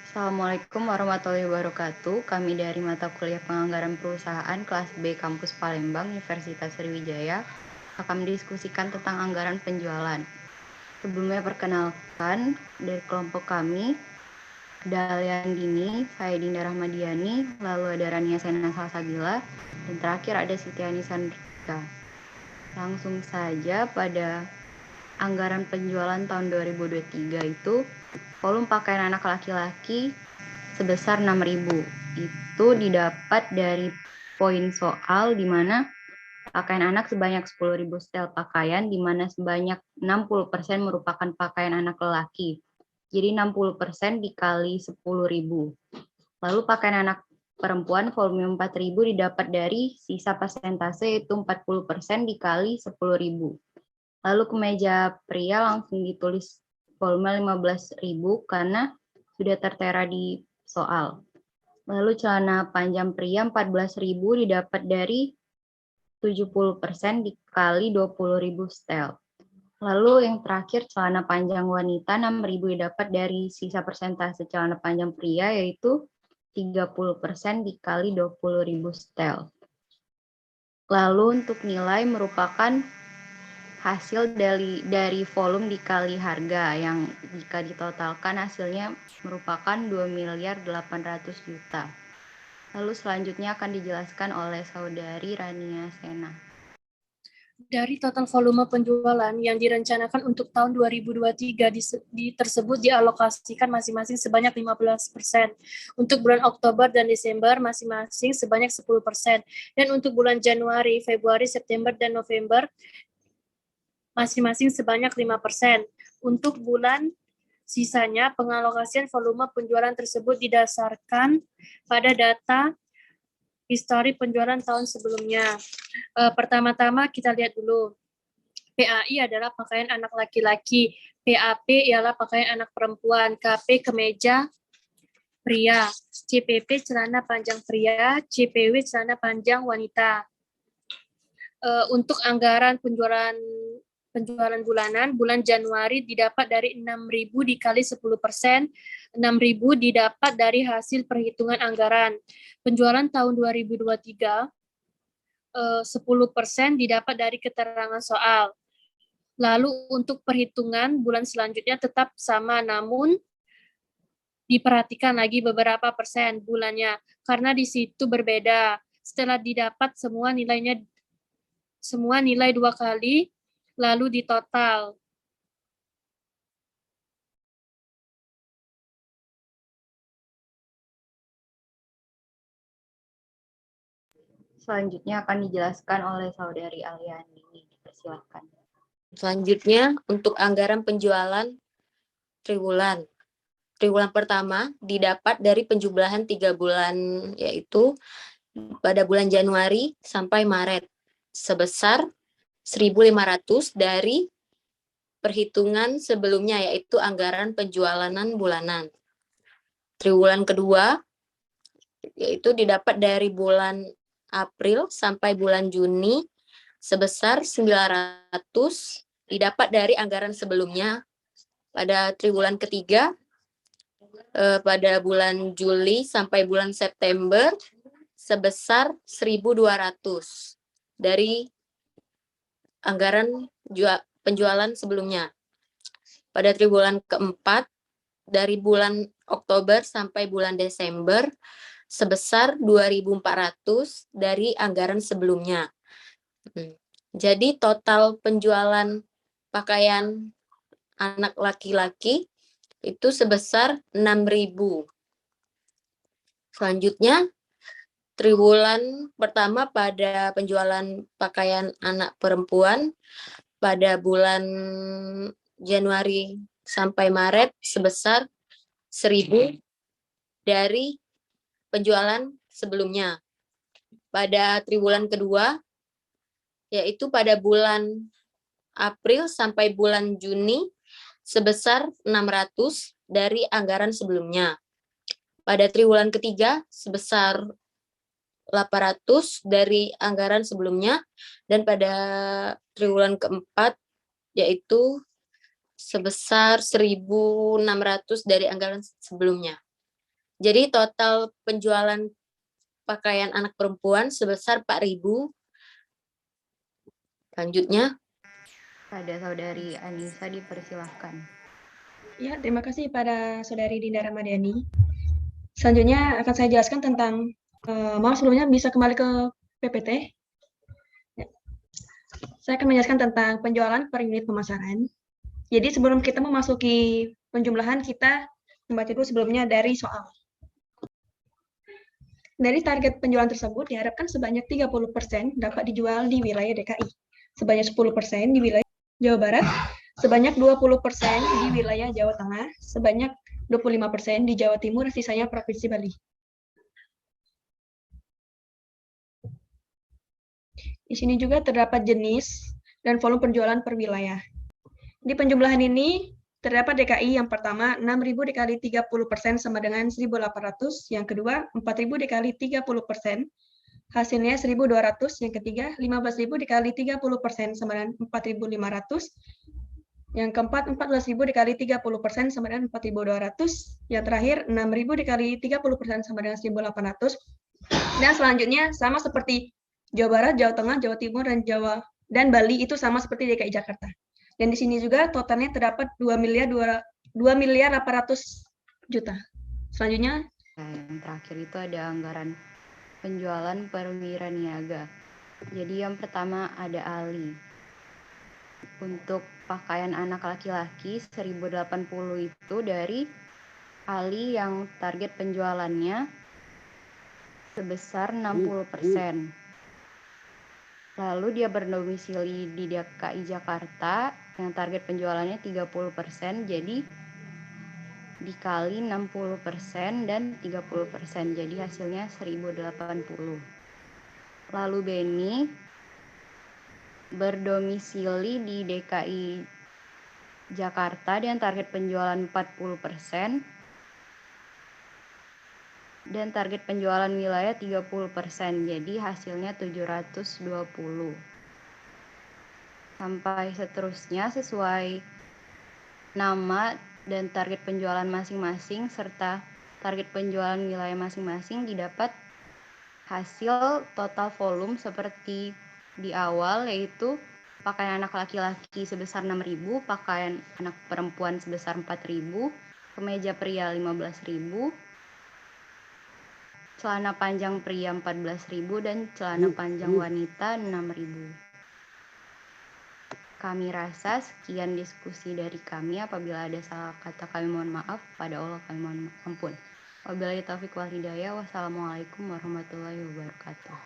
Assalamualaikum warahmatullahi wabarakatuh. Kami dari mata kuliah Penganggaran Perusahaan kelas B Kampus Palembang, Universitas Sriwijaya, akan mendiskusikan tentang anggaran penjualan. Sebelumnya perkenalkan dari kelompok kami, ada Alian Dini, saya Dinda Rahmadiani, lalu ada Rania Sena Salsabila, dan terakhir ada Sitiani Sandrika. Langsung saja pada anggaran penjualan tahun 2023 itu volume pakaian anak laki-laki sebesar 6.000. Itu didapat dari poin soal di mana pakaian anak sebanyak 10.000 setel pakaian, di mana sebanyak 60% merupakan pakaian anak lelaki. Jadi 60% dikali 10.000. Lalu pakaian anak perempuan volume 4.000 didapat dari sisa persentase yaitu 40% dikali 10.000. Lalu kemeja pria langsung ditulis volume 15.000 karena sudah tertera di soal. Lalu celana panjang pria 14.000 didapat dari 70% dikali 20.000 setel. Lalu yang terakhir celana panjang wanita 6.000 didapat dari sisa persentase celana panjang pria yaitu 30% dikali 20.000 setel. Lalu untuk nilai merupakan hasil dari volume dikali harga yang jika ditotalkan hasilnya merupakan 2.800.000.000. Lalu selanjutnya akan dijelaskan oleh Saudari Rania Sena. Dari total volume penjualan yang direncanakan untuk tahun 2023 tersebut dialokasikan masing-masing sebanyak 15%. Untuk bulan Oktober dan Desember masing-masing sebanyak 10%. Dan untuk bulan Januari, Februari, September, dan November masing-masing sebanyak 5%. Untuk bulan sisanya, pengalokasian volume penjualan tersebut didasarkan pada data histori penjualan tahun sebelumnya. Pertama-tama kita lihat dulu. PAI adalah pakaian anak laki-laki, PAP ialah pakaian anak perempuan, KP kemeja pria, CPP celana panjang pria, CPW celana panjang wanita. Untuk anggaran penjualan bulanan, bulan Januari didapat dari 6.000 dikali 10%, 6.000 didapat dari hasil perhitungan anggaran. Penjualan tahun 2023, 10% didapat dari keterangan soal. Lalu untuk perhitungan bulan selanjutnya tetap sama, namun diperhatikan lagi beberapa persen bulannya, karena di situ berbeda. Setelah didapat semua nilai 2 kali, lalu ditotal. Selanjutnya akan dijelaskan oleh Saudari Aliani. Persilakan. Selanjutnya, untuk anggaran penjualan triwulan. Triwulan pertama didapat dari penjumlahan 3 bulan, yaitu pada bulan Januari sampai Maret, sebesar 1.500 dari perhitungan sebelumnya, yaitu anggaran penjualan bulanan. Triwulan kedua, yaitu didapat dari bulan April sampai bulan Juni, sebesar 900 didapat dari anggaran sebelumnya. Pada triwulan ketiga, pada bulan Juli sampai bulan September, sebesar 1.200 dari anggaran penjualan sebelumnya. Pada triwulan keempat, dari bulan Oktober sampai bulan Desember, sebesar 2.400 dari anggaran sebelumnya. Jadi total penjualan pakaian anak laki-laki itu sebesar 6.000. Selanjutnya, triwulan pertama pada penjualan pakaian anak perempuan pada bulan Januari sampai Maret sebesar 1.000 dari penjualan sebelumnya. Pada triwulan kedua, yaitu pada bulan April sampai bulan Juni, sebesar 600 dari anggaran sebelumnya. Pada triwulan ketiga, sebesar 800 dari anggaran sebelumnya. Dan pada triwulan keempat, yaitu sebesar 1.600 dari anggaran sebelumnya. Jadi total penjualan pakaian anak perempuan sebesar 4.000. Selanjutnya, Pada Saudari Anissa dipersilahkan. Ya, terima kasih pada Saudari Dinda Ramadhani. Selanjutnya akan saya jelaskan tentang, maaf sebelumnya bisa kembali ke PPT. Ya. Saya akan menjelaskan tentang penjualan per unit pemasaran. Jadi sebelum kita memasuki penjumlahan, kita membaca dulu sebelumnya dari soal. Dari target penjualan tersebut diharapkan sebanyak 30% dapat dijual di wilayah DKI, sebanyak 10% di wilayah Jawa Barat, sebanyak 20% di wilayah Jawa Tengah, sebanyak 25% di Jawa Timur, dan sisanya Provinsi Bali. Di sini juga terdapat jenis dan volume penjualan per wilayah. Di penjumlahan ini terdapat DKI yang pertama 6.000 dikali 30% sama dengan 1.800, yang kedua 4.000 dikali 30%, hasilnya 1.200, yang ketiga 15.000 dikali 30% sama dengan 4.500, yang keempat 14.000 dikali 30% sama dengan 4.200, yang terakhir 6.000 dikali 30% sama dengan 1.800, dan selanjutnya sama seperti Jawa Barat, Jawa Tengah, Jawa Timur, dan Bali itu sama seperti DKI Jakarta. Dan di sini juga totalnya terdapat 2.800 juta. Selanjutnya, Yang terakhir itu ada anggaran penjualan perwira niaga. Jadi yang pertama ada Ali. Untuk pakaian anak laki-laki 1.080 itu dari Ali yang target penjualannya sebesar 60%. Lalu dia berdomisili di DKI Jakarta yang target penjualannya 30%, jadi dikali 60% dan 30%, jadi hasilnya 1.080. Lalu Beni berdomisili di DKI Jakarta dengan target penjualan 40% dan target penjualan wilayah 30%, jadi hasilnya 720. Sampai seterusnya sesuai nama dan target penjualan masing-masing serta target penjualan wilayah masing-masing didapat hasil total volume seperti di awal, yaitu pakaian anak laki-laki sebesar 6.000, pakaian anak perempuan sebesar 4.000, kemeja pria 15.000, celana panjang pria 14.000, dan celana panjang wanita 6.000. Kami rasa sekian diskusi dari kami. Apabila ada salah kata kami mohon maaf, pada Allah kami mohon ampun. Wabillahi taufiq wal hidayah. Wassalamualaikum warahmatullahi wabarakatuh.